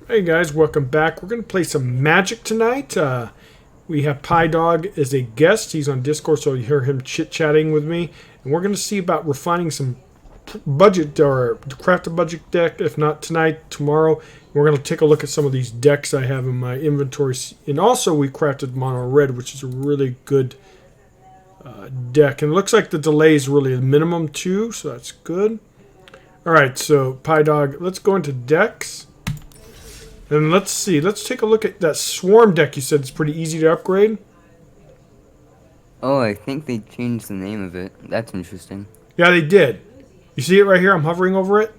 Hey guys, welcome back. We're going to play some Magic tonight. We have Piedog as a guest. He's on Discord, so you hear him chit-chatting with me. And we're going to see about refining some budget or craft a budget deck. If not tonight, tomorrow. We're going to take a look at some of these decks I have in my inventory. And also we crafted Mono Red, which is a really good deck. And it looks like the delay is really a minimum too, so that's good. Alright, so Piedog, let's go into decks. And let's see. Let's take a look at that Swarm deck you said it's pretty easy to upgrade. Oh, I think they changed the name of it. That's interesting. Yeah, they did. You see it right here? I'm hovering over it.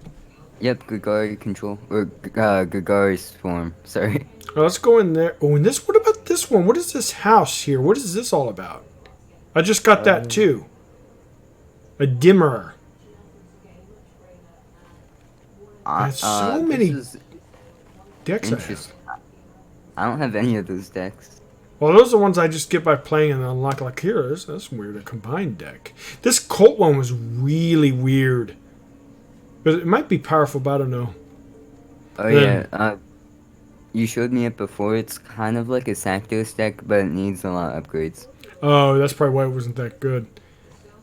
Yep, Gagari control. Or Gagari swarm. Sorry. Oh, let's go in there. Oh, and this. What about this one? What is this house here? What is this all about? I just got that too. A dimmer. There's so many decks I have. I don't have any of those decks. Well, those are the ones I just get by playing and unlock. Like here, that's weird. A combined deck. This Colt one was really weird. But it might be powerful, but I don't know. Oh yeah, you showed me it before. It's kind of like a Saktos deck, but it needs a lot of upgrades. Oh, that's probably why it wasn't that good.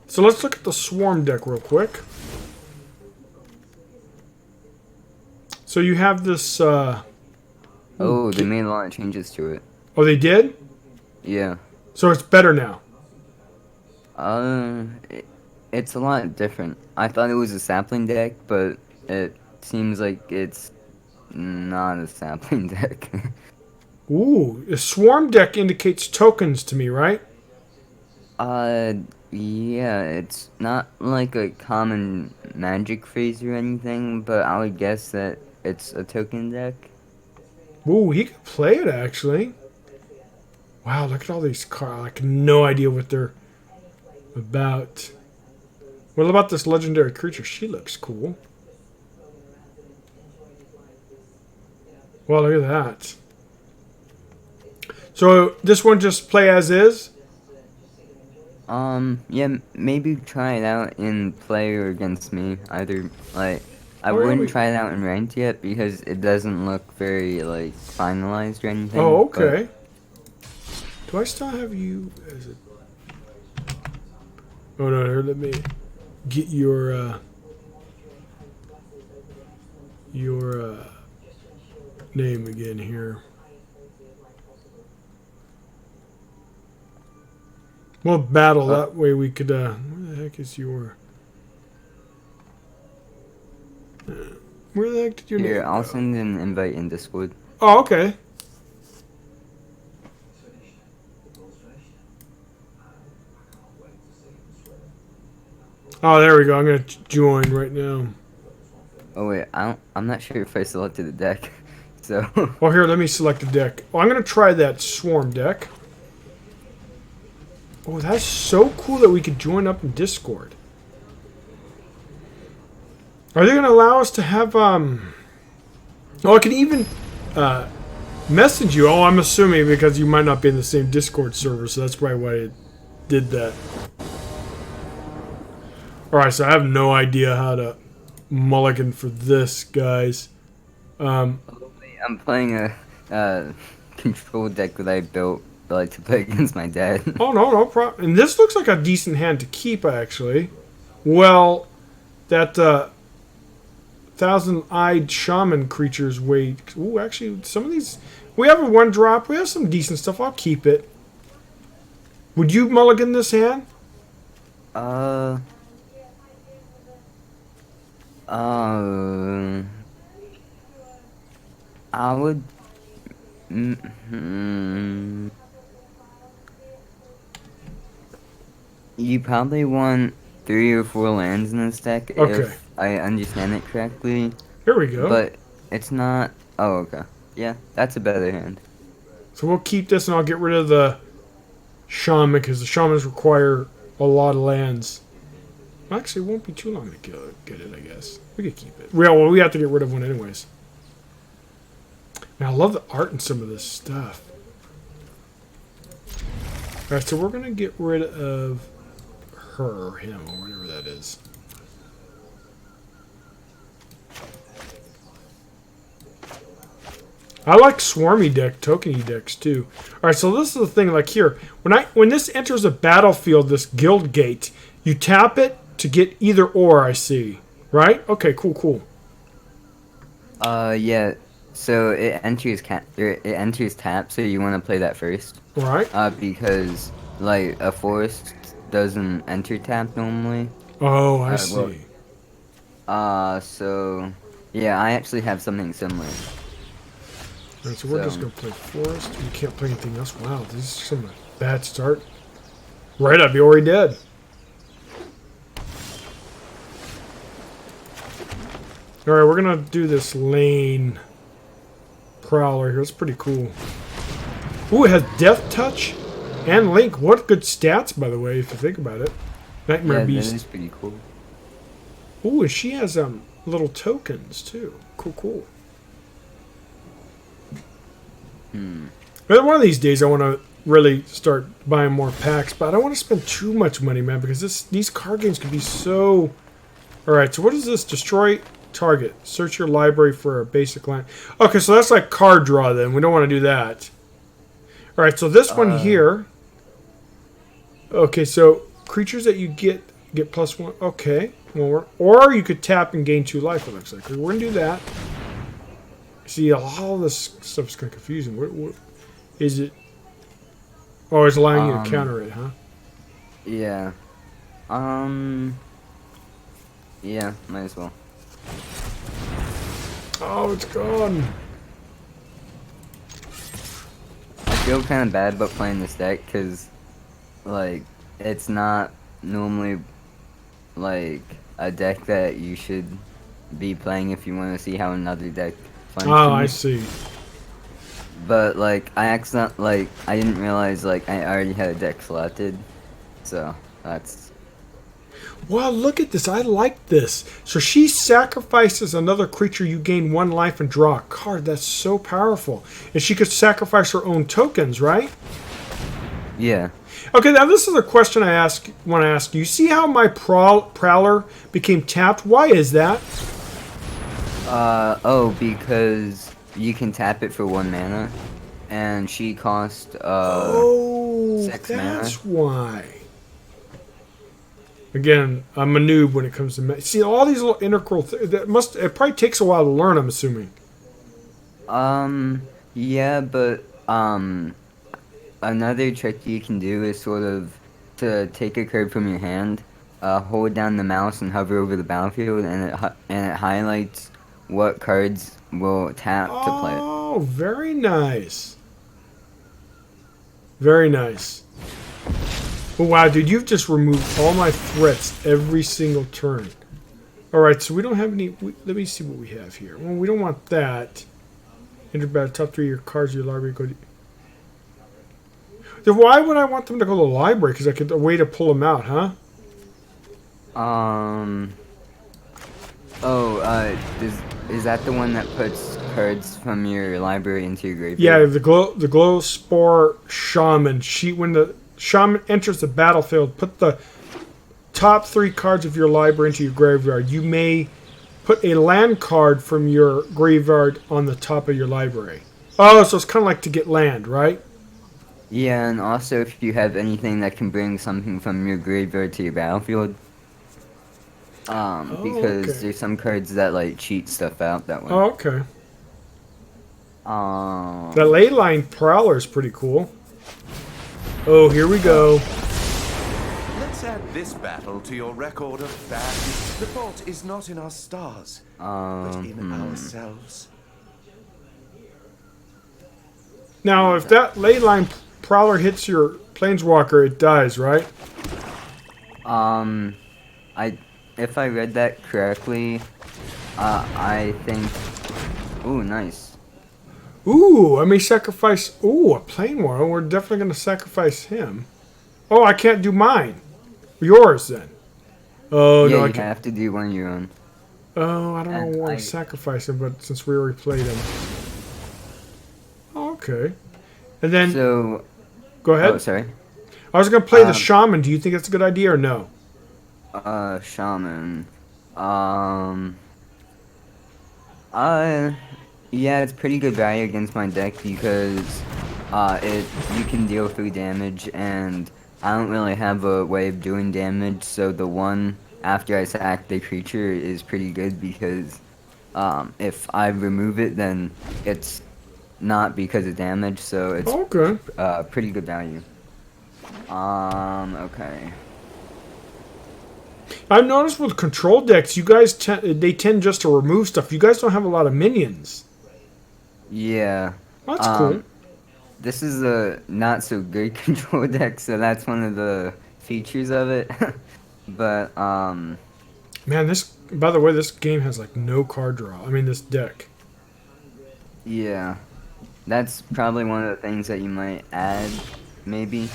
So let's look at the Swarm deck real quick. So you have this... oh, they made a lot of changes to it. Oh, they did? Yeah. So it's better now? It's a lot different. I thought it was a sapling deck, but it seems like it's not a sapling deck. Ooh, a Swarm deck indicates tokens to me, right? Yeah, it's not like a common magic phrase or anything, but I would guess that it's a token deck. Ooh, he could play it, actually. Wow, look at all these cards. I have no idea what they're about. What about this legendary creature? She looks cool. Well, look at that. So, this one just play as is? Yeah, maybe try it out in play or against me. Either, like, I wouldn't try it out in ranked yet because it doesn't look very, like, finalized or anything. Oh, okay. Do I still have you as a... Oh, no, here, let me get your name again here. We'll battle that way we could, where the heck is your... where the heck did your name Here, I'll go? send an invite in Discord. Oh, okay. Oh, there we go. I'm gonna join right now. Oh wait, I'm not sure if I selected the deck. So. Oh, here, let me select a deck. Oh, I'm gonna try that Swarm deck. Oh, that's so cool that we could join up in Discord. Are they gonna allow us to have Oh, I can even message you. Oh, I'm assuming because you might not be in the same Discord server, so that's probably why it did that. Alright, so I have no idea how to mulligan for this, guys. I'm playing a control deck that I built like to play against my dad. Oh, no problem. And this looks like a decent hand to keep, actually. Well, that thousand-eyed shaman creatures wait. Ooh, actually, some of these... We have a one-drop. We have some decent stuff. I'll keep it. Would you mulligan this hand? I would. You probably want 3 or 4 lands in this deck, if I understand it correctly. Here we go. But it's not. Oh, okay. Yeah, that's a better hand. So we'll keep this, and I'll get rid of the shaman, because the shamans require a lot of lands. Actually, it won't be too long to get it, I guess. We could keep it. Well, we have to get rid of one anyways. Man, I love the art in some of this stuff. Alright, so we're going to get rid of her or him or whatever that is. I like swarmy deck, tokeny decks too. All right, so this is the thing. Like here, when this enters a battlefield, this guild gate, you tap it to get either or. I see. Right? Okay. Cool. Yeah. So it enters it enters tap. So you want to play that first. All right. Because like a forest doesn't enter tap normally. Oh, I see. So yeah, I actually have something similar. All right, so we're just gonna play forest. We can't play anything else. Wow, this is some bad start. Right, I'd be already dead. All right, we're gonna do this lane prowler here. It's pretty cool. Ooh, it has death touch and link. What good stats, by the way, if you think about it. Nightmare Beast. That is pretty cool. Ooh, and she has little tokens too. Cool. But one of these days, I want to really start buying more packs, but I don't want to spend too much money, man, because these card games can be so. All right, so what is this? Destroy target. Search your library for a basic line. Okay, so that's like card draw. Then we don't want to do that. All right, so this one here. Okay, so creatures that you get +1. Okay, well, or you could tap and gain 2 life. It looks like we're gonna do that. See, all this stuff's kind of confusing. What is it? Oh, it's allowing you to counter it, huh? Yeah. Yeah, might as well. Oh, it's gone. I feel kind of bad about playing this deck because, like, it's not normally, like, a deck that you should be playing if you want to see how another deck functions. Oh, I see. But, like, I didn't realize, like, I already had a deck selected. So, that's... Wow, look at this. I like this. So she sacrifices another creature. You gain 1 life and draw a card. That's so powerful. And she could sacrifice her own tokens, right? Yeah. Okay, now this is a question I want to ask you. You see how my Prowler became tapped? Why is that? Because you can tap it for 1 mana, and she cost 6 that's mana. why. Again, I'm a noob when it comes to see all these little integral things. It probably takes a while to learn. I'm assuming. Yeah, but another trick you can do is sort of to take a card from your hand, hold down the mouse and hover over the battlefield, and it highlights what cards will tap to play it. Oh, very nice. Very nice. Oh, wow, dude, you've just removed all my threats every single turn. All right, so we don't have any. Let me see what we have here. Well, we don't want that. Enter battle, top 3 of your cards of your library. Go to... Then why would I want them to go to the library? Because I could a way to pull them out, huh? Is that the one that puts cards from your library into your graveyard? Yeah, the glow spore shaman. When the shaman enters the battlefield, put the top 3 cards of your library into your graveyard. You may put a land card from your graveyard on the top of your library. Oh, so it's kind of like to get land, right? Yeah, and also if you have anything that can bring something from your graveyard to your battlefield. Because okay. there's some cards that like cheat stuff out that way. Oh, okay. The Leyline Prowler is pretty cool. Oh, here we go. Let's add this battle to your record of bad. The fault is not in our stars, but in ourselves. Now, if that Leyline Prowler hits your Planeswalker, it dies, right? If I read that correctly, I think... Ooh, nice. Ooh, I may sacrifice... Ooh, a Planeswalker. We're definitely going to sacrifice him. Oh, I can't do mine. Yours, then. Oh, yeah, no, I you can't. have to do one of your own. Oh, I don't want to sacrifice him, but since we already played him. Oh, okay. And then... So... Go ahead. Oh, sorry. I was going to play the Shaman. Do you think that's a good idea or no? Shaman. Yeah, it's pretty good value against my deck because you can deal 3 damage, and I don't really have a way of doing damage, so the one after I sack the creature is pretty good because if I remove it, then it's not because of damage, so it's Okay. pretty good value. Okay. I've noticed with control decks, you guys they tend just to remove stuff. You guys don't have a lot of minions. Yeah. That's cool. This is a not so good control deck, so that's one of the features of it. But Man, this. By the way, this game has like no card draw. I mean, this deck. yeah, that's probably one of the things that you might add, maybe.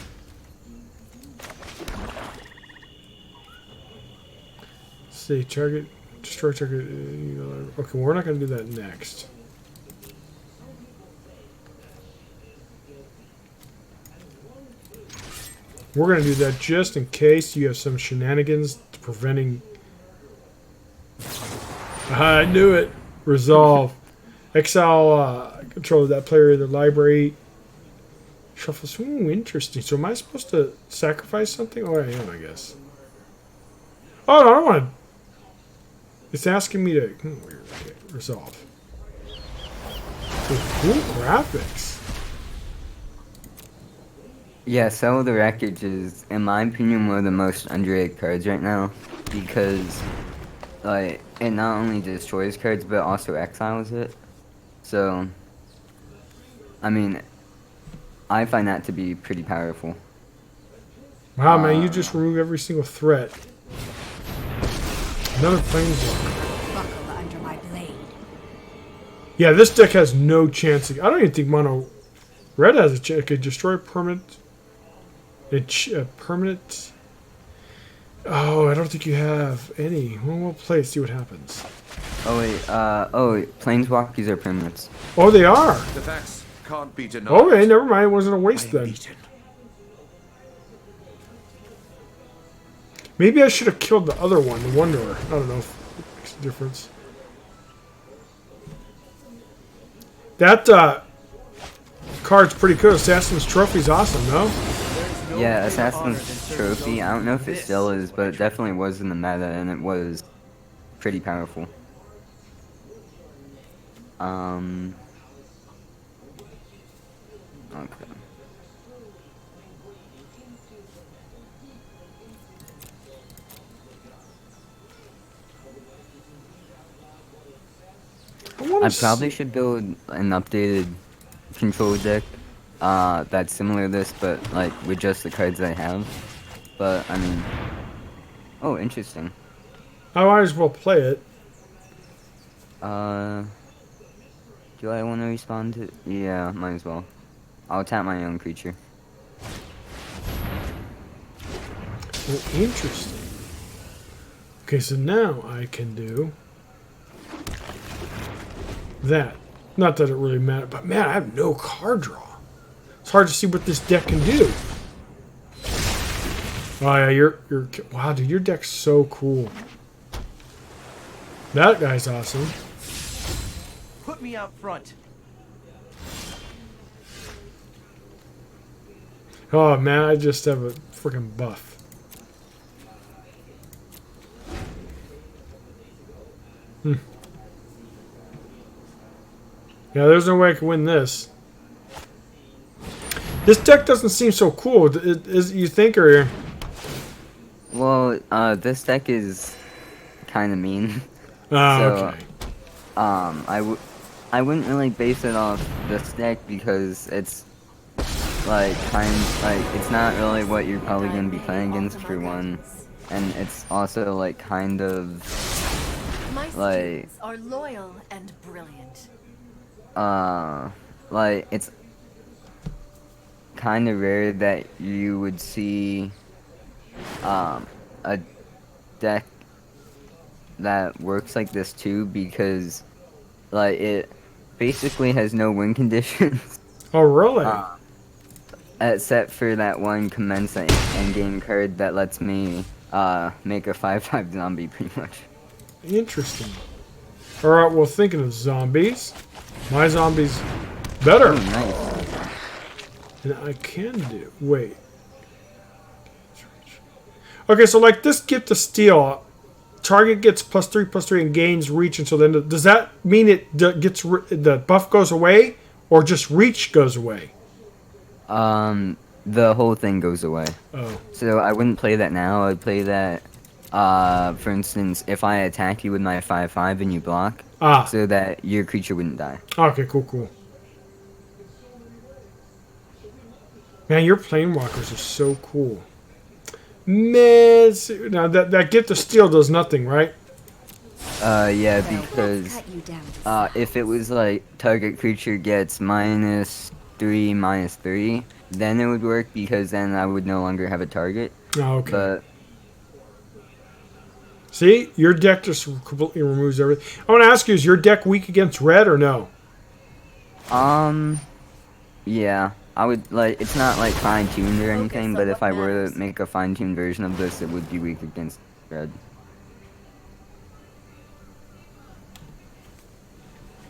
Let's see, target, destroy target. Okay, we're not going to do that next. We're going to do that just in case you have some shenanigans preventing. I knew it. Resolve. Exile control that player in the library. Shuffles. Ooh, interesting. So am I supposed to sacrifice something? Oh, I am, I guess. Oh, no, I don't want to. It's asking me to. Weird. Okay, resolve. Cool graphics. Yeah, Sell the Wreckage is, in my opinion, one of the most underrated cards right now because, like, it not only destroys cards but also exiles it. So, I mean, I find that to be pretty powerful. Wow, man, you just remove every single threat. Another planeswalker. Buckle under my blade. Yeah, this deck has no chance. I don't even think mono red has a chance. It could destroy permanent. A permanent. Oh, I don't think you have any. Well, we'll play it, see what happens. Oh wait, Planeswalkers are permanents. Oh, they are. The facts can't be denied. Okay, never mind. It wasn't a waste I am then. beaten. Maybe I should have killed the other one, the Wanderer. I don't know if it makes a difference. That card's pretty good. Assassin's Trophy's awesome, no? Yeah, Assassin's Trophy, I don't know if it still is, but it definitely was in the meta, and it was pretty powerful. Okay. I probably should build an updated control deck that's similar to this, but like with just the cards I have. But I mean, oh, interesting. I might as well play it. Do I want to respond to? Yeah, might as well. I'll tap my own creature. Oh, interesting. Okay, so now I can do that. Not that it really matters, but man, I have no card draw. It's hard to see what this deck can do. Oh yeah, you're wow, dude, your deck's so cool. That guy's awesome. Put me out front. Oh man, I just have a freaking buff. Yeah, there's no way I can win this. This deck doesn't seem so cool. Is you think, or? Well, this deck is kind of mean. Oh, So, okay. I wouldn't really base it off this deck because it's like it's not really what you're probably gonna be playing against for one, and it's also like kind of My like students are loyal and brilliant. like it's kind of rare that you would see a deck that works like this too, because like it basically has no win conditions Oh, really? except for that one commence endgame card that lets me make a 5/5 zombie pretty much. Interesting. All right. Well, thinking of zombies, My zombie's better. Oh, nice. And I can do. Wait. Okay, so like this gift of steel, target gets +3/+3 and gains reach until the end. Does that mean it gets the buff goes away, or just reach goes away? The whole thing goes away. Oh. So I wouldn't play that now. I'd play that, for instance, if I attack you with my 5/5 and you block, so that your creature wouldn't die. Okay, cool. Man, your planewalkers are so cool. Man, now that gift of steel does nothing, right? Yeah, because Cut you down. if it was like target creature gets -3/-3, then it would work because then I would no longer have a target. Oh, okay. But see, your deck just completely removes everything. I want to ask you: is your deck weak against red or no? yeah, I would like. It's not like fine-tuned or anything, but if I were to make a fine-tuned version of this, it would be weak against red.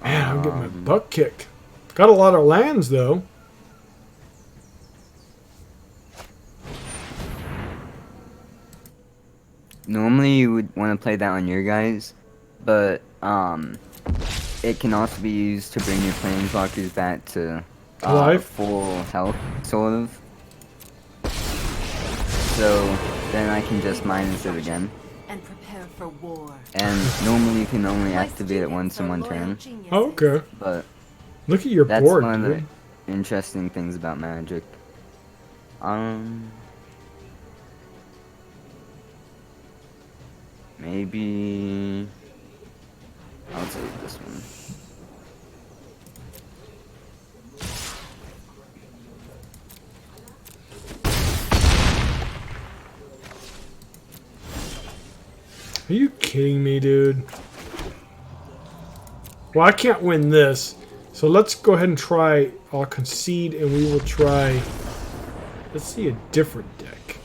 Man, I'm getting my butt kicked. Got a lot of lands though. Normally, you would want to play that on your guys, but it can also be used to bring your planeswalkers back to Life? full health, sort of. So then I can just minus it again. And prepare for war. And normally you can only activate it once in one turn, Oh, okay. but Look at your that's board, one of dude. the interesting things about Magic. Maybe I'll take this one. Are you kidding me, dude? Well, I can't win this. So let's go ahead and try. I'll concede and we will try. Let's see a different deck.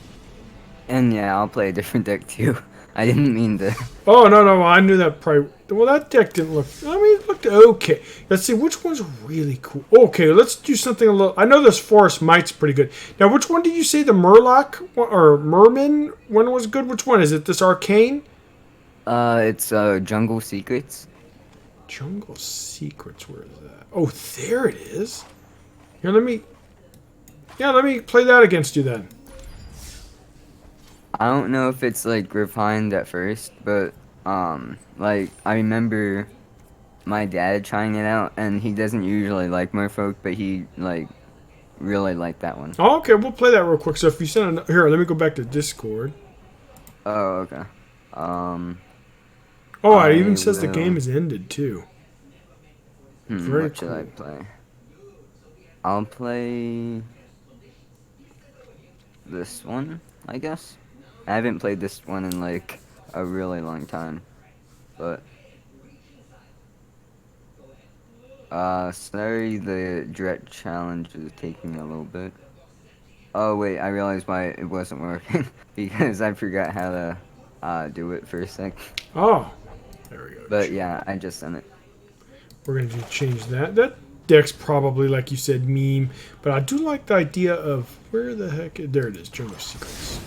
And yeah, I'll play a different deck too. I didn't mean to. Oh, no. I knew that probably. Well, that deck didn't look. I mean, it looked okay. Let's see. Which one's really cool? Okay, let's do something a little. I know this Forest Might's pretty good. Now, which one did you say? The Murloc or Merman one was good? Which one? Is it this Arcane? It's Jungle Secrets. Jungle Secrets, where is that? Oh, there it is. Here, let me play that against you then. I don't know if it's like refined at first, but like I remember my dad trying it out, and he doesn't usually like Merfolk, but he like really liked that one. Oh, okay, we'll play that real quick. So if you send here, let me go back to Discord. Oh, okay. Oh, it even I says the will- game is ended too. Very what should I cool. play? I'll play this one, I guess. I haven't played this one in like a really long time, but sorry, the direct challenge is taking a little bit. Oh wait, I realized why it wasn't working because I forgot how to do it for a sec. Oh, there we go. But yeah, I just sent it. We're going to change that. That deck's probably, like you said, meme. But I do like the idea of... Where the heck... There it is. Jungle Secrets.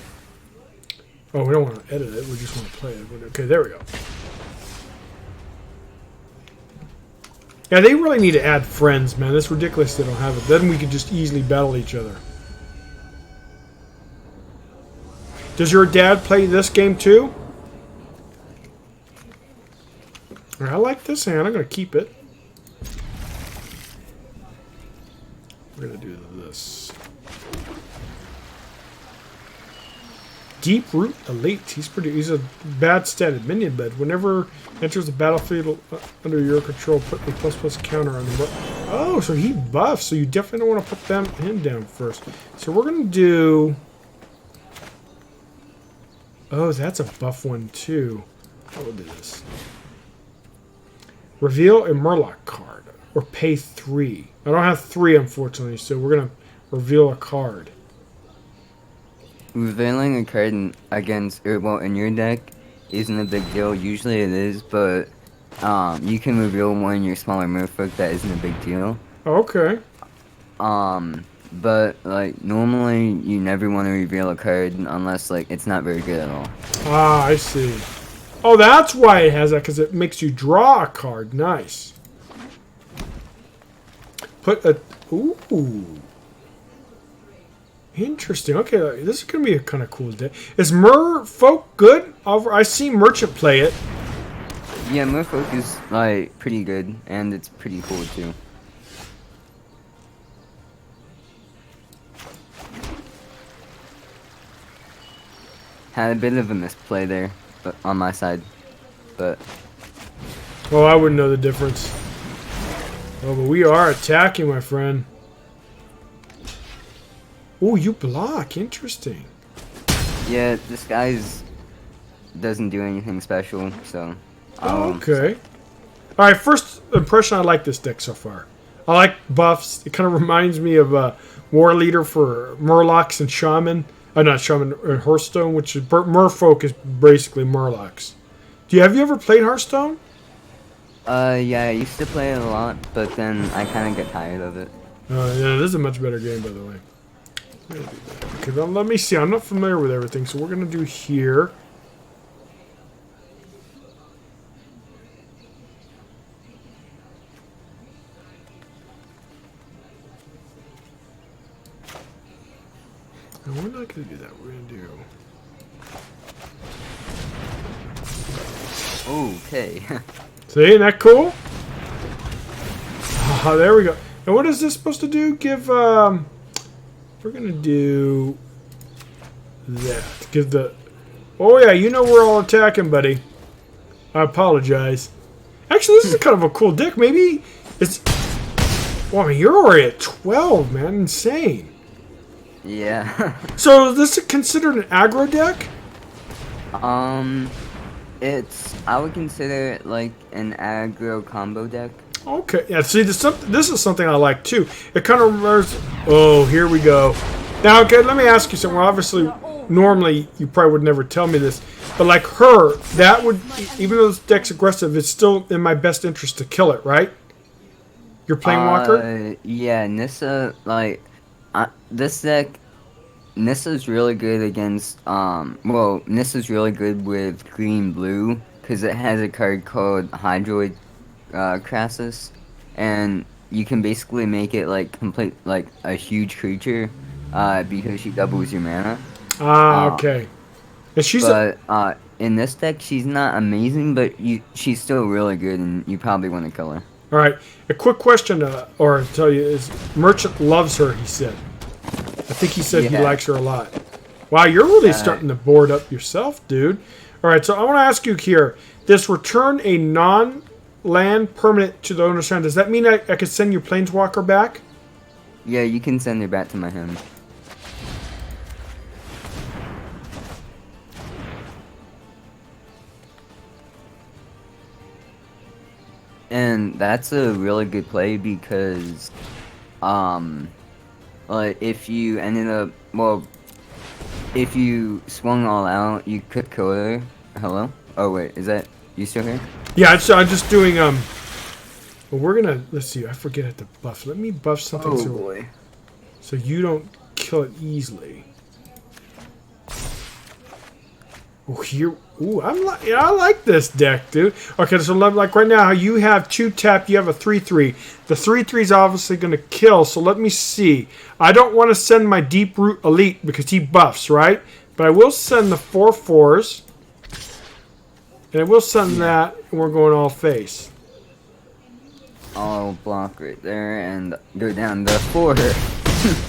Oh, we don't want to edit it. We just want to play it. Okay, there we go. Yeah, they really need to add friends, man. It's ridiculous they don't have it. Then we could just easily battle each other. Does your dad play this game too? I like this hand. I'm going to keep it. We're going to do this. Deep Root Elite. He's a bad statted minion, but whenever enters the battlefield under your control, put a ++ counter on the. Oh, so he buffs. So you definitely don't want to put him down first. So we're going to do. Oh, that's a buff one too. I will do this. Reveal a Murloc card. Or pay 3. I don't have 3, unfortunately, so we're going to reveal a card. Revealing a card against, well, in your deck isn't a big deal. Usually it is, but you can reveal one of your smaller merfolk that isn't a big deal. Okay. But like normally you never want to reveal a card unless like it's not very good at all. Ah, I see. Oh, that's why it has that, because it makes you draw a card. Nice. Put a... Ooh. Interesting. Okay, this is going to be a kind of cool day. Is Merfolk good? I see Merchant play it. Yeah, merfolk is like pretty good and it's pretty cool too. Had a bit of a misplay there, but on my side, but Oh, I wouldn't know the difference. Oh, but we are attacking, my friend. Oh, you block. Interesting. yeah, this guy's doesn't do anything special, so. Okay. All right, first impression, I like this deck so far. I like buffs. It kind of reminds me of War Leader for Murlocs and Shaman. Not Shaman, Hearthstone, which is Merfolk is basically Murlocs. Have you ever played Hearthstone? Yeah, I used to play it a lot, but then I kind of get tired of it. Yeah, this is a much better game, by the way. Okay, well, let me see. I'm not familiar with everything, so we're going to do here. No, we're not going to do that. We're going to do... Okay. See, isn't that cool? Ah, there we go. And what is this supposed to do? Give, we're gonna do that. Give the... Oh yeah, you know we're all attacking, buddy. I apologize. Actually, this is kind of a cool deck. Maybe it's... Well, I mean, you're already at 12, man. Insane. Yeah. So, is this considered an aggro deck? I would consider it like an aggro combo deck. Okay, yeah, see, this is something I like, too. It kind of reminds... Oh, here we go. Now, okay, let me ask you something. Well, obviously, normally, you probably would never tell me this. But, like her, that would... Even though this deck's aggressive, it's still in my best interest to kill it, right? You're playing Walker? Yeah, Nissa, like... this deck... Nissa's really good against... Well, Nissa's really good with green-blue. Because it has a card called Hydroid... Crassus, and you can basically make it like a huge creature, because she doubles your mana. Ah, okay. And she's in this deck, she's not amazing, but she's still really good, and you probably want to kill her. all right. A quick question, or tell you is Merchant loves her. He said. I think he said he Yeah. likes her a lot. Wow, you're really starting to board up yourself, dude. All right, so I want to ask you here: this return a non-land permanent to the owner's hand. Does that mean I could send your Planeswalker back? Yeah, you can send her back to my hand. And that's a really good play because, like if you ended up, well, if you swung all out, you could kill her. Hello? Oh wait, is that you still here? Yeah, I'm just doing Well, we're gonna let's see. I forget the buff. Let me buff something so you don't kill it easily. Oh, here. Ooh, I like this deck, dude. Okay, so like right now, you have 2 tap. You have a 3/3. The 3/3 is obviously gonna kill. So let me see. I don't want to send my Deep Root Elite because he buffs, right? But I will send the 4/4s. And I will send that, and we're going all face. I'll block right there and go down to 4.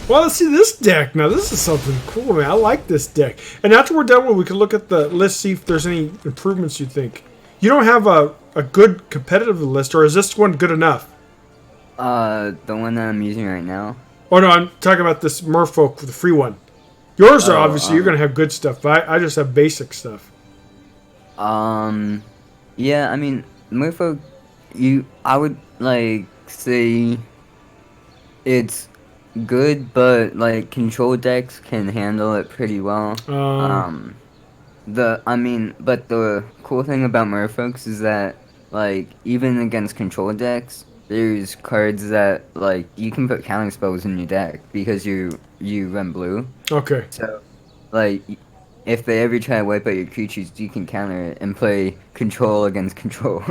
Well, let's see this deck. Now, this is something cool, man. I like this deck. And after we're done with it, we can look at the list, see if there's any improvements you think. You don't have a good competitive list, or is this one good enough? The one that I'm using right now. Oh, no, I'm talking about this Merfolk, the free one. Yours are obviously, you're going to have good stuff, but I just have basic stuff. Yeah, I mean, Merfolk, I would, like, say it's good, but, like, control decks can handle it pretty well. Uh. But the cool thing about Merfolks is that like even against control decks, there's cards that like you can put counter spells in your deck because you run blue. Okay. So like if they ever try to wipe out your creatures, you can counter it and play control against control.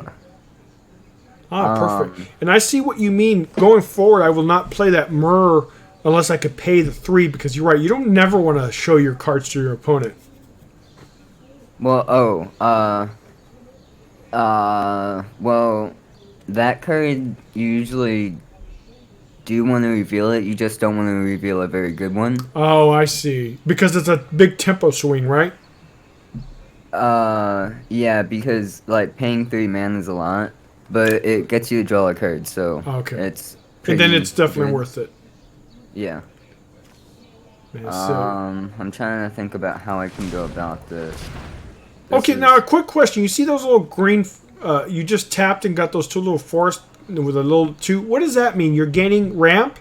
Perfect. And I see what you mean. Going forward, I will not play that Myrrh unless I could pay the 3 because you're right. You don't never want to show your cards to your opponent. Well, well, that card you usually do want to reveal it. You just don't want to reveal a very good one. Oh, I see. Because it's a big tempo swing, right? Yeah, because like paying 3 mana is a lot, but it gets you to draw a card, so Okay. it's And then pretty it's definitely good. worth it. Yeah. Man, so- I'm trying to think about how I can go about this. Okay, now a quick question. You see those little green... you just tapped and got those 2 little forests with a little 2. What does that mean? You're gaining ramp?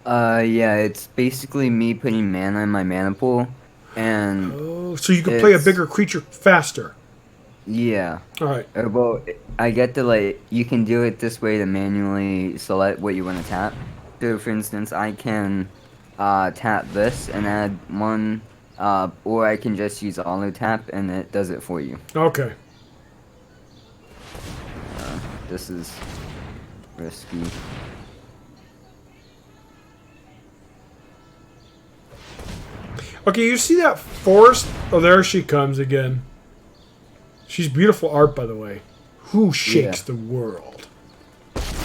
Yeah, it's basically me putting mana in my mana pool, and Oh, so you can play a It's- bigger creature faster. yeah. All right. Well, I get to like you can do it this way to manually select what you want to tap. So, for instance, I can tap this and add 1, or I can just use auto tap and it does it for you. Okay. This is risky. Okay, you see that forest? Oh, there she comes again. She's beautiful art, by the way. Who shakes Yeah. the world? Witness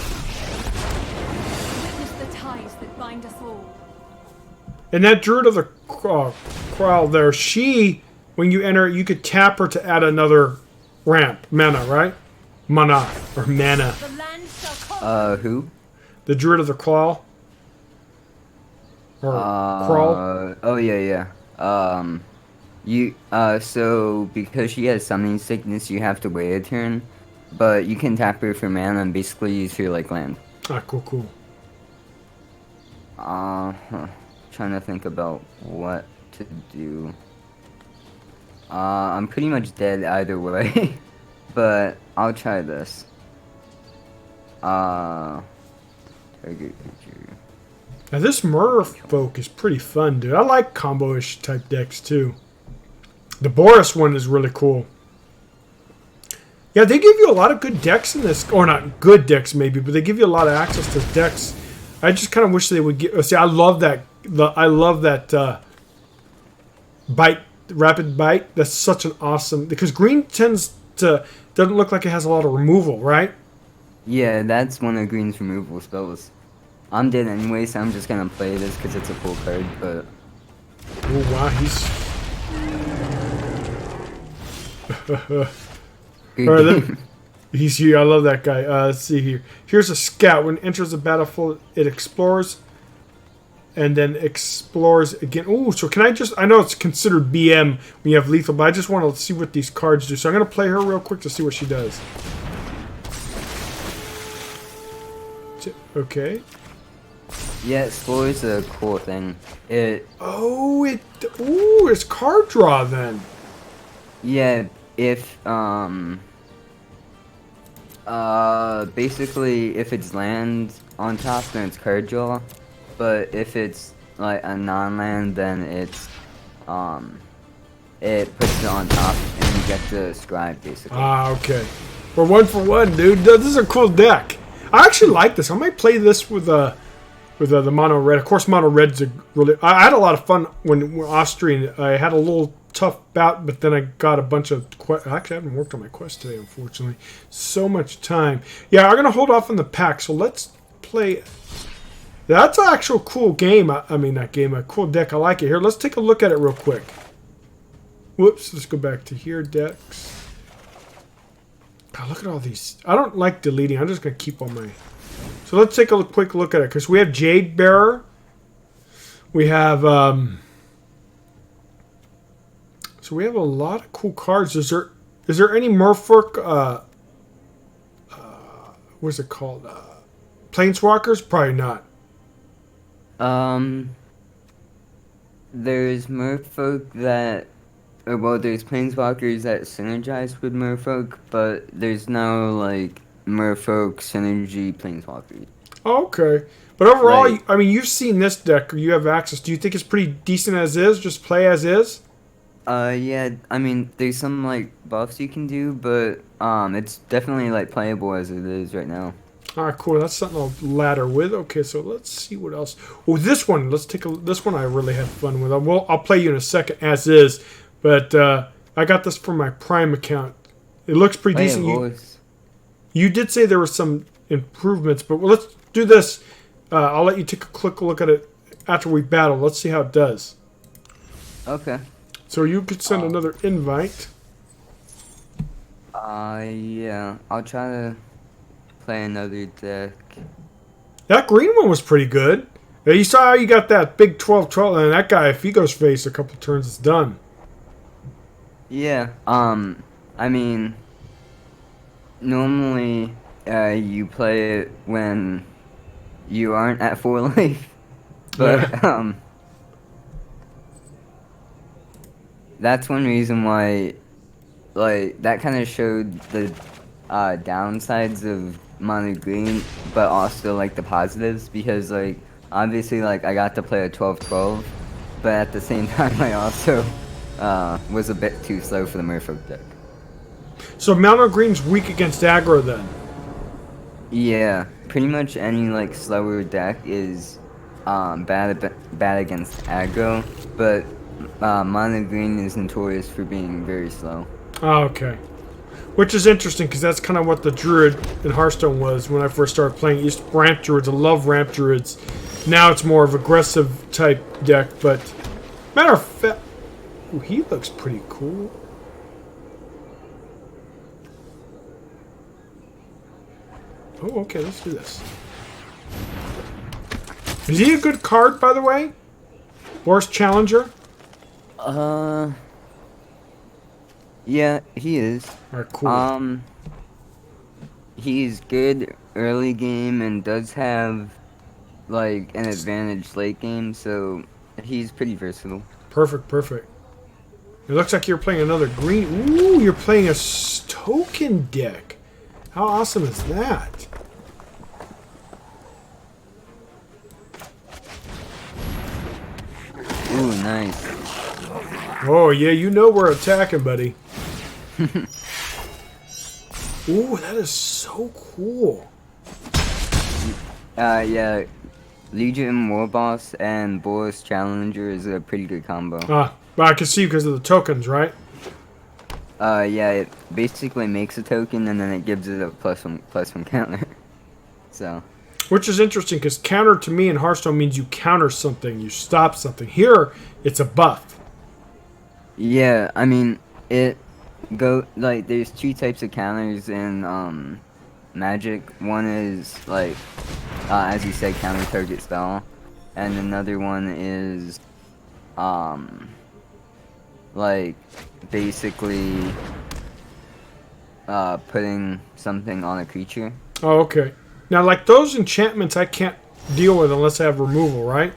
the ties that bind us all. And that Druid of the Kraal there, she, when you enter, you could tap her to add another ramp. Mana, right? Mana. Or mana. The land shall come. Who? The Druid of the Claw. Or Crawl. Oh yeah. So because she has summoning sickness, you have to wait a turn, but you can tap her for mana and basically use her like land. Ah, cool. Trying to think about what to do. I'm pretty much dead either way, but I'll try this. Target creature. Now this Merfolk is pretty fun, dude. I like combo-ish type decks too. The Boris one is really cool. Yeah, they give you a lot of good decks in this, or not good decks maybe, but they give you a lot of access to decks. I just kind of wish they would get. See, I love that. Bite, rapid bite. That's such an awesome because green doesn't look like it has a lot of removal, right? Yeah, that's one of Green's removal spells. I'm dead anyway, so I'm just gonna play this because it's a cool card, but... Oh, wow, he's... Good Alright, game. he's here. I love that guy. Let's see here. Here's a scout. When it enters the battlefield, it explores and then explores again. Oh, so can I just... I know it's considered BM when you have lethal, but I just want to see what these cards do. So I'm going to play her real quick to see what she does. Okay. Yeah, Explore is a cool thing. Oh, it's card draw then. Yeah, if, basically, if it's land on top, then it's card draw. But if it's, like, a non-land, then it's, it puts it on top, and you get to scribe, basically. Ah, okay. We're 1 for 1, dude. This is a cool deck. I actually like this. I might play this with the mono red. Of course, mono red's a really. I had a lot of fun when Austrian. I had a little tough bout, but then I got a bunch of. Actually, I haven't worked on my quest today, unfortunately. So much time. Yeah, I'm gonna hold off on the pack. So let's play. That's an actual cool game. I mean, not game. A cool deck. I like it. Here, let's take a look at it real quick. Whoops. Let's go back to here. Decks. God, look at all these. I don't like deleting. I'm just going to keep all my... So let's take a quick look at it. Because we have Jade Bearer. We have... So we have a lot of cool cards. Is there any Merfolk... what's it called? Planeswalkers? Probably not. There's merfolk that well, there's planeswalkers that synergize with merfolk, but there's no like merfolk synergy planeswalkers. Okay. But overall, Like, I mean, you've seen this deck, or you have access. Do you think it's pretty decent as is? Just play as is? yeah, I mean, there's some like buffs you can do, but it's definitely like playable as it is right now. All right, cool. That's something I'll ladder with. Okay, so let's see what else. Oh, this one. Let's take a. This one I really had fun with. I'll play you in a second as is, but I got this from my Prime account. It looks pretty decent. You did say there were some improvements, but let's do this. I'll let you take a quick look at it after we battle. Let's see how it does. Okay. So you could send another invite. Yeah, I'll try to play another deck. That green one was pretty good. Yeah, you saw how you got that big 12-12, and that guy, if he goes face a couple turns, it's done. Yeah, I mean, normally, you play it when you aren't at 4 life, but, that's one reason why, like, that kind of showed the, downsides of mono green, but also, like, the positives, because, like, obviously, like, I got to play a 12-12, but at the same time, I also, was a bit too slow for the merfolk deck. So mono green's weak against aggro then. Yeah, pretty much any like slower deck is bad against aggro, but mono green is notorious for being very slow. Oh, okay. Which is interesting because that's kind of what the druid in Hearthstone was when I first started playing. Used ramp druids. I love ramp druids. Now it's more of aggressive type deck, but matter of fact, ooh, he looks pretty cool. Oh, okay, let's do this. Is he a good card, by the way? Worst challenger? Yeah, he is. Alright, cool. He's good early game and does have like an advantage late game, so he's pretty versatile. Perfect, perfect. It looks like you're playing another green. Ooh, you're playing a token deck. How awesome is that? Ooh, nice. Oh, yeah, you know we're attacking, buddy. Ooh, that is so cool. Yeah, Legion Warboss and Boris Challenger is a pretty good combo. But I can see because of the tokens, right? Yeah, it basically makes a token and then it gives it a +1 counter. So. Which is interesting because counter to me in Hearthstone means you counter something, you stop something. Here, it's a buff. Yeah, I mean, there's 2 types of counters in, Magic. One is, like, as you said, counter target spell. And another one is, like, basically, putting something on a creature. Oh, okay. Now, like those enchantments I can't deal with unless I have removal, right?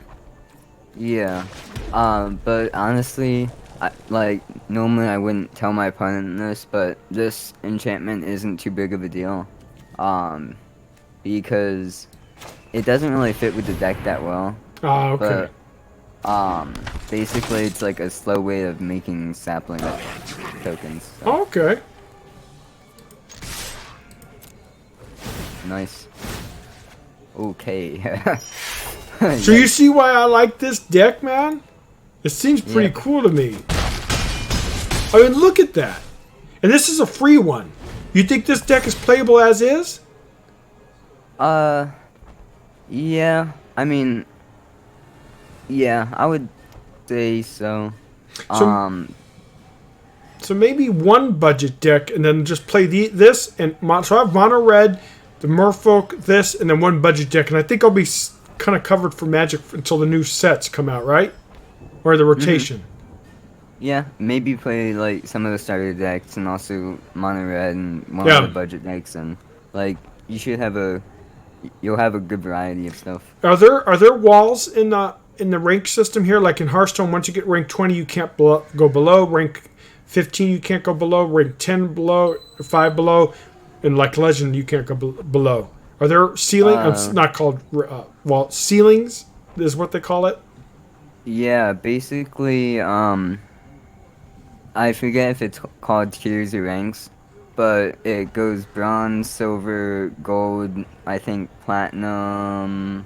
Yeah. But honestly, normally I wouldn't tell my opponent this, but this enchantment isn't too big of a deal. Because it doesn't really fit with the deck that well. Oh, okay. But, basically it's like a slow way of making sapling tokens. So. Oh, okay. Nice. Okay. So you see why I like this deck, man? It seems pretty cool to me. I mean, look at that. And this is a free one. You think this deck is playable as is? Yeah. I mean, yeah, I would say so. So maybe one budget deck and then just play this. And so I have mono red, the Merfolk, this, and then one budget deck. And I think I'll be kind of covered for Magic until the new sets come out, right? Or the rotation. Yeah, maybe play like some of the starter decks and also mono red and one of the budget decks, and like you'll have a good variety of stuff. Are there walls in in the rank system here? Like in Hearthstone, once you get rank 20, you can't go below. Rank 15, you can't go below. Rank 10 below, 5 below. And like Legend, you can't go below. Are there ceilings? It's not called, well, ceilings is what they call it. Yeah, basically, I forget if it's called tiers or ranks, but it goes bronze, silver, gold, I think platinum,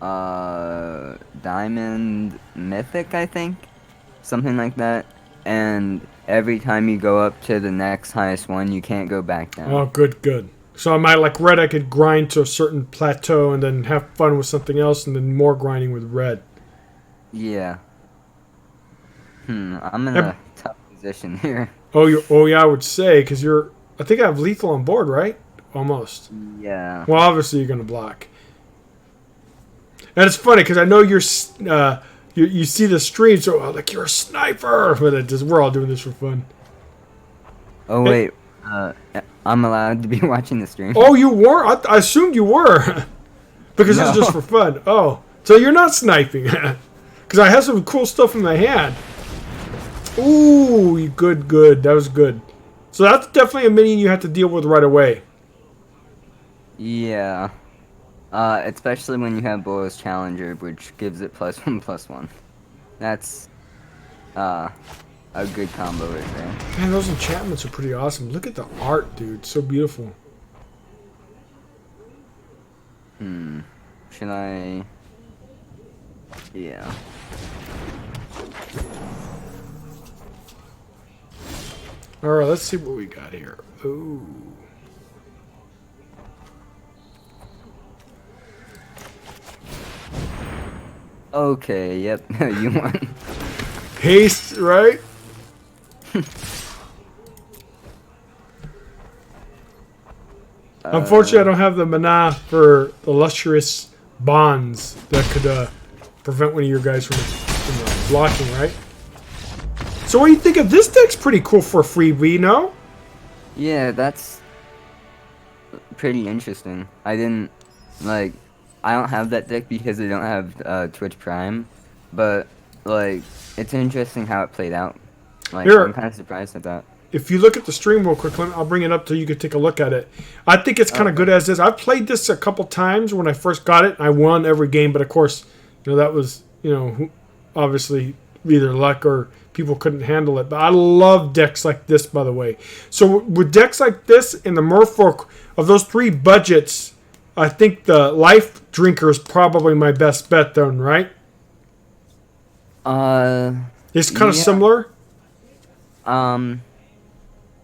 diamond, mythic, I think, something like that. And every time you go up to the next highest one, you can't go back down. Oh, good, good. So I might, like red, I could grind to a certain plateau and then have fun with something else and then more grinding with red. Yeah. I'm in a tough position here. Oh, yeah, I would say, because I think I have lethal on board, right? Almost. Yeah. Well, obviously you're going to block. And it's funny, because I know you see the stream, so like, you're a sniper! But we're all doing this for fun. Oh, wait. I'm allowed to be watching the stream. Oh, you were? I assumed you were. Because No. it's just for fun. Oh, so you're not sniping. Because I have some cool stuff in my hand. Ooh, good, good. That was good. So that's definitely a minion you have to deal with right away. Yeah. Especially when you have Boros Challenger, which gives it +1/+1. That's, a good combo right there. Man, those enchantments are pretty awesome. Look at the art, dude. So beautiful. Should I... Yeah. Alright, let's see what we got here. Ooh. Okay, yep, you won. Haste, right? Unfortunately, I don't have the mana for the lustrous bonds that could prevent one of your guys from blocking, right? So what do you think of this deck's pretty cool for a freebie, no? Yeah, that's pretty interesting. I don't have that deck because I don't have Twitch Prime, but like it's interesting how it played out. Like Here. I'm kind of surprised at that. If you look at the stream real quick, I'll bring it up so you can take a look at it. I think it's kind of good as is. I've played this a couple times when I first got it. I won every game, but of course, that was, obviously either luck or people couldn't handle it. But I love decks like this, by the way. So with decks like this and the Merfolk, of those three budgets, I think the Life Drinker is probably my best bet, then, right? It's kind of similar.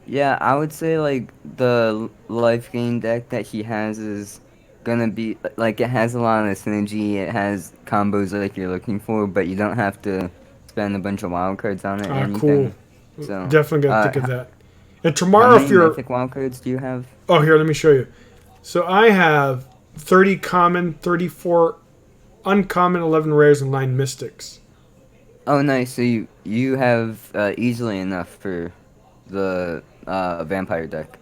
Yeah, I would say like the life gain deck that he has is gonna be like it has a lot of synergy. It has combos like you're looking for, but you don't have to spend a bunch of wild cards on it. Or anything. Cool. So Definitely gotta think of that. And how tomorrow, many if you're mythic wild cards do you have? oh, here, let me show you. So I have 30 common, 34 uncommon, 11 rares, and 9 mystics. Oh, nice. So you have easily enough for the vampire deck.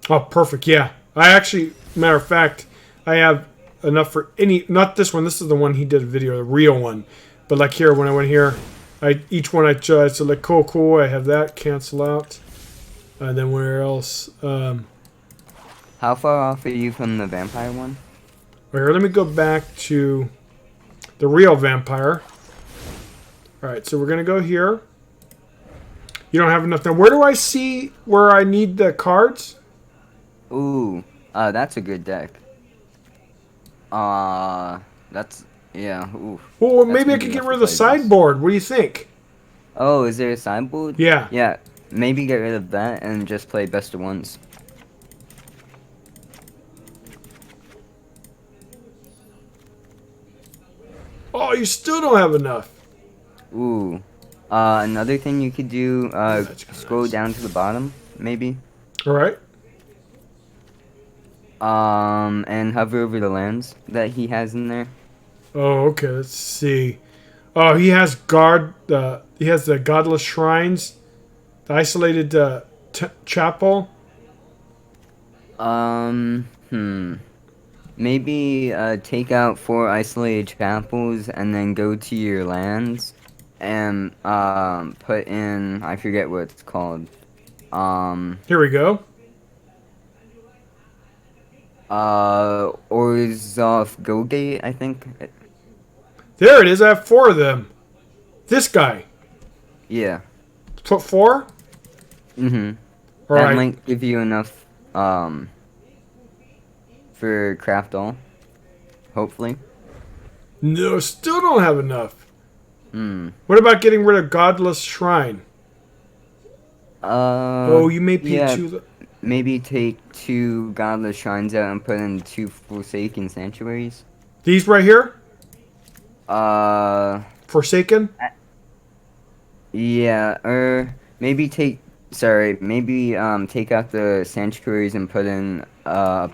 Oh, perfect. Yeah. I actually, matter of fact, I have enough for not this one. This is the one he did a video, the real one. But like here, when I went here, each one I chose. So like, cool. I have that, cancel out. And then where else? How far off are you from the vampire one? Here, let me go back to the real vampire. All right, so we're going to go here. You don't have enough. Now, where do I see where I need the cards? Ooh, that's a good deck. That's, yeah, ooh. Well, That's maybe I gonna could be get enough rid of to the play this. sideboard. What do you think? Oh, is there a sideboard? Yeah. Yeah, maybe get rid of that and just play best of ones. Oh, you still don't have enough. Ooh. Another thing you could do, scroll down to the bottom, maybe. All right. And hover over the lands that he has in there. Oh, okay. Let's see. Oh, he has he has the godless shrines, the isolated chapel. maybe take out 4 isolated chapels and then go to your lands and put in, I forget what it's called. Here we go. Orzhov Gogate, I think. There it is. I have 4 of them. This guy. Yeah. Put 4? Mm-hmm. All That right. might give you enough, for craft all. Hopefully. No, still don't have enough. Hmm. What about getting rid of Godless Shrine? Oh, you may be yeah, too... maybe take 2 godless shrines out and put in 2 forsaken sanctuaries. These right here? Uh, Forsaken? yeah, or maybe take out the sanctuaries and put in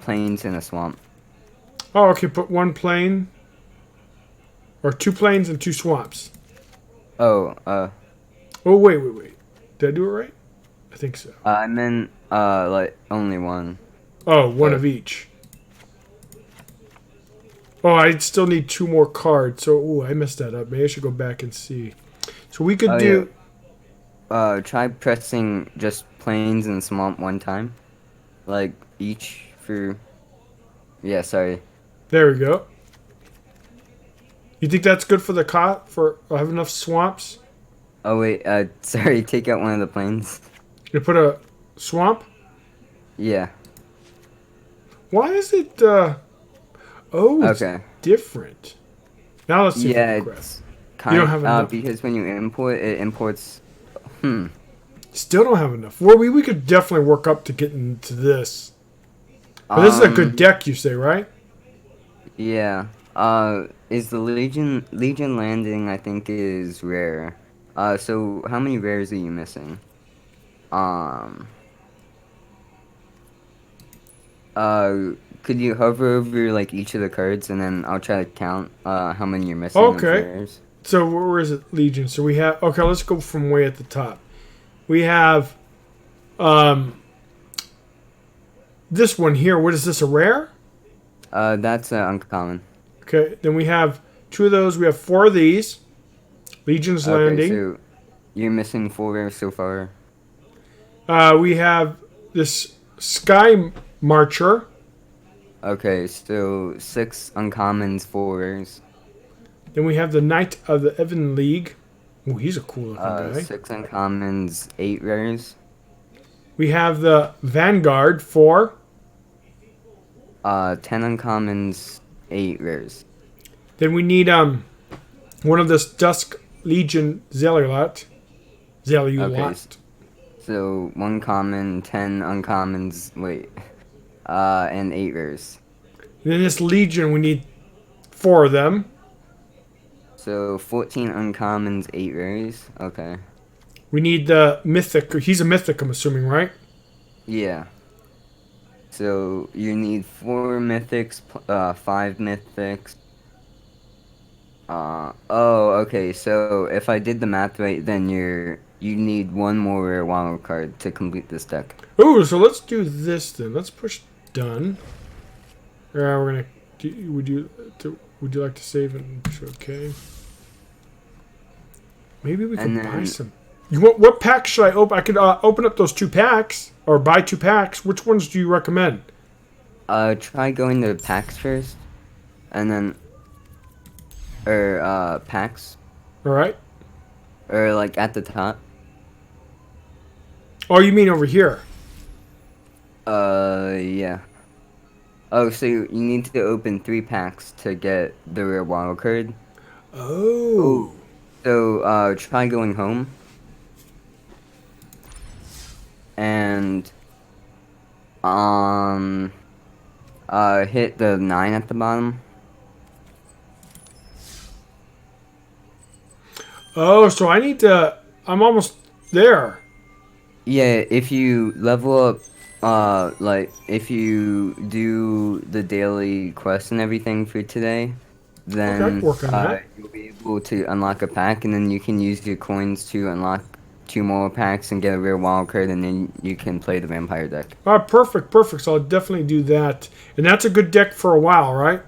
plains and a swamp. Oh, okay. Put 1 plain. Or 2 plains and 2 swamps. Oh, Oh, wait. Did I do it right? I think so. I meant like only 1. Oh, 1 of each. Oh, I still need 2 more cards. So, ooh, I messed that up. Maybe I should go back and see. So we could do... Try pressing just plains and swamp 1 time. Like, each for... Yeah, sorry. There we go. You think that's good for the for I have enough swamps? Oh, wait, sorry, take out 1 of the plains. You put a swamp? Yeah. Why is it, oh, it's Okay. different. Now let's see Yeah, if we it's You don't have enough. because when you import, it imports... Still don't have enough. Well, we could definitely work up to get into this. But this is a good deck, you say, right? Yeah. Is the Legion Landing, I think, is rare. So how many rares are you missing? Could you hover over, like, each of the cards, and then I'll try to count, how many you're missing of Okay. rares? So where is it? Legion. So we have... Okay, let's go from way at the top. We have... This one here. What is this, a rare? That's, uncommon. Okay, then we have 2 of those. We have 4 of these. Legion's Landing. So you're missing 4 rares so far. We have this Sky Marcher. Okay, so 6 uncommons, 4 rares. Then we have the Knight of the Evan League. Oh, he's a cool looking guy. 6 uncommons, 8 rares. We have the Vanguard 4. 10 uncommons, 8 rares. Then we need one of this Dusk Legion Zellulat. Okay, so 1 common, 10 uncommons, and 8 rares. Then this Legion, we need 4 of them. So 14 uncommons, 8 rares. Okay. We need the Mythic. He's a Mythic, I'm assuming, right? Yeah. So you need 4 mythics, 5 mythics. Okay. So if I did the math right, then you need 1 more rare wild card to complete this deck. Oh, so let's do this then. Let's push done. Yeah, we're gonna. Would you like to save and push OK? Maybe we And could buy then- some. What pack should I open? I could open up those 2 packs or buy 2 packs. Which ones do you recommend? Try going to packs first, and then, packs, All right. or like at the top. Oh, you mean over here? Yeah. Oh, so you need to open 3 packs to get the rare wild card. Oh. So, try going home. And, hit the 9 at the bottom. Oh, so I need to. I'm almost there. Yeah, if you level up, if you do the daily quest and everything for today, then work on that. you'll be able to unlock a pack, and then you can use your coins to unlock 2 more packs and get a rare wild card, and then you can play the vampire deck. All right, perfect, perfect. So I'll definitely do that. And that's a good deck for a while, right?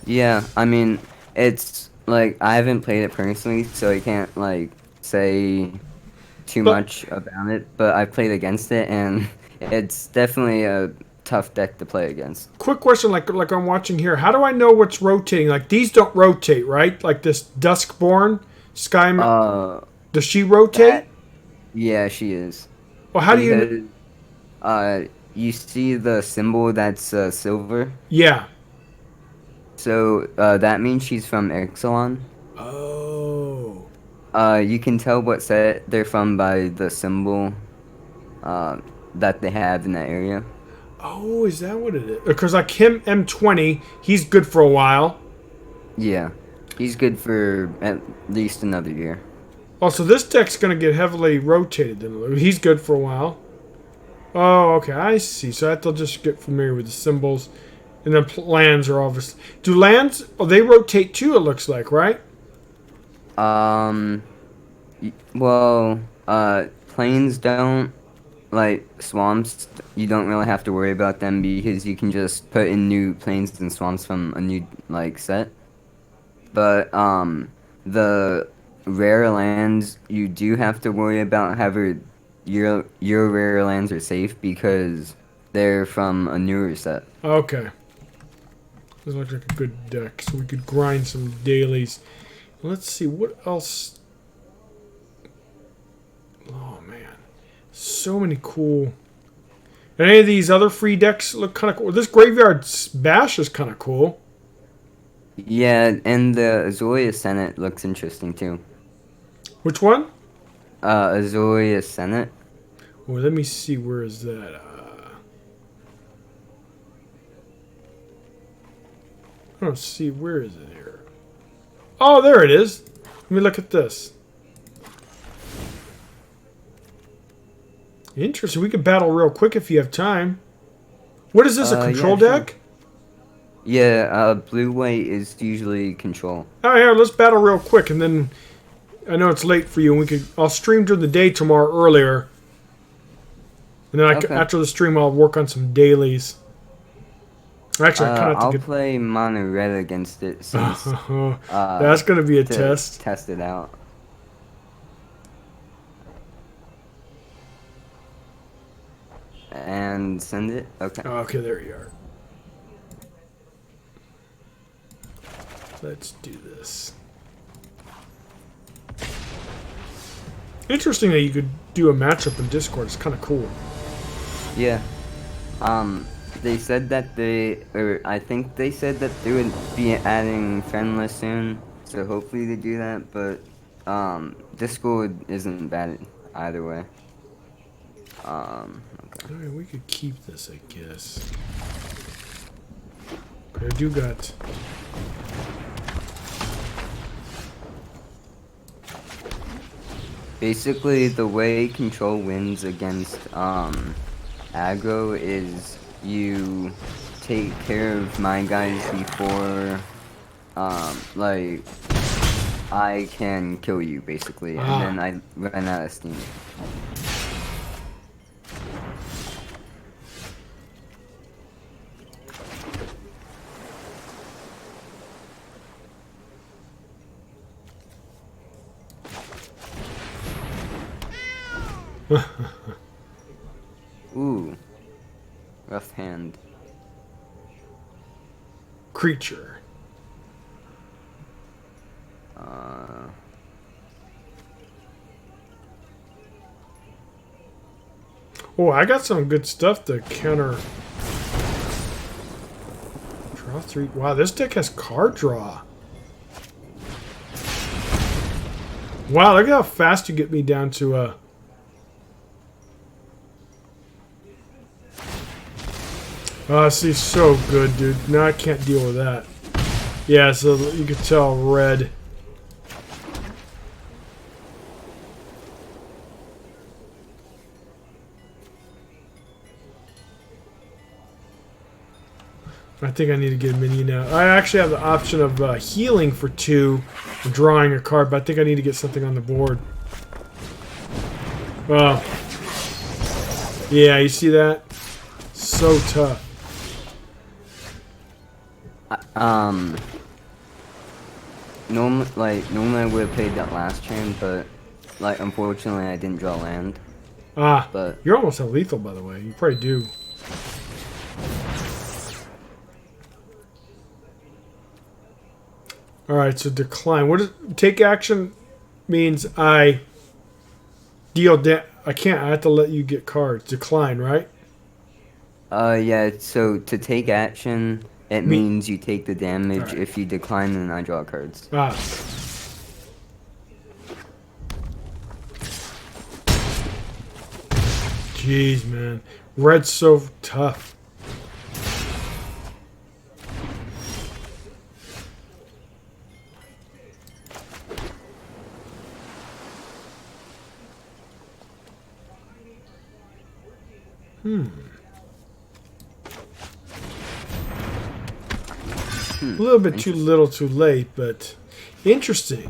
Yeah, I mean, it's like I haven't played it personally, so I can't like say too much about it. But I've played against it, and it's definitely a tough deck to play against. Quick question, like I'm watching here. How do I know what's rotating? Like these don't rotate, right? Like this Duskborn Sky. Does she rotate? Yeah, she is. Well, how do you? You see the symbol that's silver. Yeah. So that means she's from Ixalan. Oh. You can tell what set they're from by the symbol that they have in that area. Oh, is that what it is? Because like him, M20, he's good for a while. Yeah, he's good for at least another year. Oh, so this deck's going to get heavily rotated then. He's good for a while. Oh, okay, I see. So I have to just get familiar with the symbols. And then lands are obviously... Do lands... Oh, they rotate too, it looks like, right? Well, plains don't. Like, swamps, you don't really have to worry about them because you can just put in new plains and swamps from a new, like, set. But, the rare lands, you do have to worry about having your rare lands are safe because they're from a newer set. Okay. This looks like a good deck, so we could grind some dailies. Let's see, what else... Oh, man. So many cool... And any of these other free decks look kind of cool. This Graveyard Bash is kind of cool. Yeah, and the Azoria Senate looks interesting, too. Which one? Azoria Senate. Well, let me see, where is that? I don't see, where is it here? Oh, there it is. Let me look at this. Interesting. We could battle real quick if you have time. What is this, a control deck? Yeah, blue-white is usually control. Oh, yeah, let's battle real quick, and then... I know it's late for you, and I'll stream during the day tomorrow earlier. And then after the stream, I'll work on some dailies. Actually, I kind of have to I'll play mono red against it since that's going to be a test. Test it out. And send it? Okay. Okay, there you are. Let's do this. Interesting that you could do a matchup in Discord. It's kind of cool. Yeah. They said that I think they said that they would be adding friendless soon, so hopefully they do that, but, Discord isn't bad either way. Okay. Alright, we could keep this, I guess. I do got... Basically, the way control wins against, aggro is you take care of my guys before, like, I can kill you, basically, and then I run out of steam. Ooh. Rough hand. Creature. Oh, I got some good stuff to counter. Draw 3. Wow, this deck has card draw. Wow, look at how fast you get me down to a... Oh, this is so good, dude. Now I can't deal with that. Yeah, so you can tell red. I think I need to get a minion now. I actually have the option of healing for 2, and drawing a card, but I think I need to get something on the board. Well, yeah, you see that? So tough. Normally I would have played that last turn, but like unfortunately I didn't draw land. Ah, But you're almost at lethal, by the way. You probably do. All right, so decline. What does take action means? I deal. I can't. I have to let you get cards. Decline, right? yeah. So to take action, it Me- means you take the damage. Alright. If you decline, then I draw cards. Ah. Jeez, man. Red's so tough. A little bit too little too late, but interesting.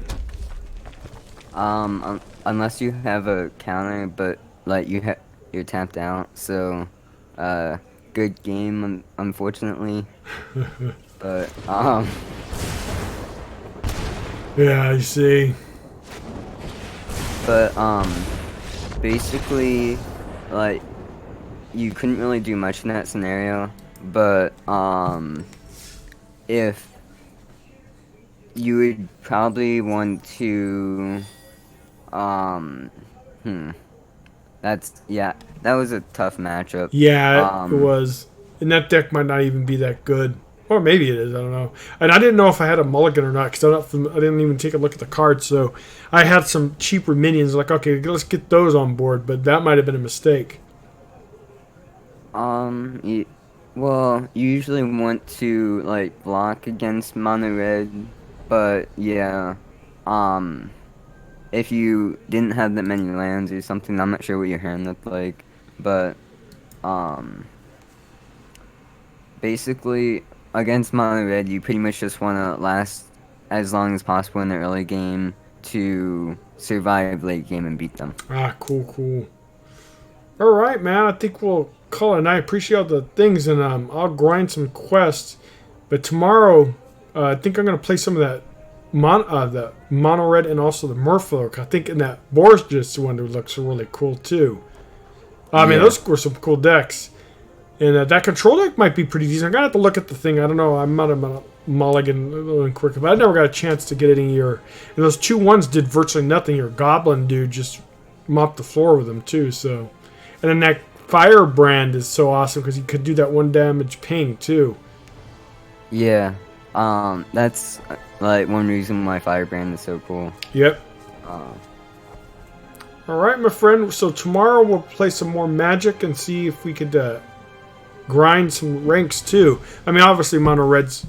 Unless you have a counter, but like you're tapped out. So, good game, unfortunately. But Yeah, I see. but basically, like you couldn't really do much in that scenario. But if you would probably want to, that was a tough matchup. Yeah, it was. And that deck might not even be that good. Or maybe it is, I don't know. And I didn't know if I had a mulligan or not, because I didn't even take a look at the cards. So I had some cheaper minions, like, okay, let's get those on board. But that might have been a mistake. Well, you usually want to like block against mono red, but yeah, if you didn't have that many lands or something, I'm not sure what your hand looked like, but basically against mono red, you pretty much just want to last as long as possible in the early game to survive late game and beat them. Ah, cool, cool. All right, man. I think we'll call it a night. Appreciate all the things, and I'll grind some quests. But tomorrow, I think I'm gonna play some of that the mono red and also the Merfolk. I think in that Borges one looks really cool too. I mean, Yeah. those were some cool decks, and that control deck might be pretty decent. I'm gonna have to look at the thing. I don't know. I might have mulligan a little quick, but I never got a chance to get any of your. And those 2-1s did virtually nothing. Your Goblin dude just mopped the floor with them too. So. And then that Firebrand is so awesome because you could do that 1 damage ping too. Yeah, that's like one reason why Firebrand is so cool. Yep. All right, my friend. So tomorrow we'll play some more Magic and see if we could grind some ranks too. I mean, obviously Mono Red's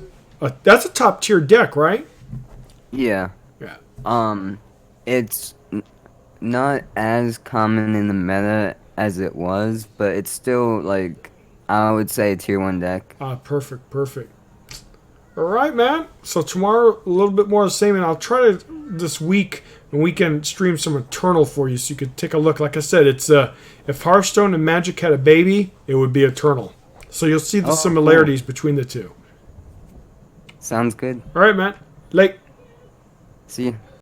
that's a top tier deck, right? Yeah. Yeah. It's not as common in the meta as it was, but it's still like I would say a tier 1 deck. Perfect, perfect. All right, man. So tomorrow a little bit more of the same, and I'll try to this week and weekend stream some Eternal for you, so you could take a look. Like I said, it's if Hearthstone and Magic had a baby, it would be Eternal. So you'll see the similarities between the two. Sounds good. All right, man. Late. See you.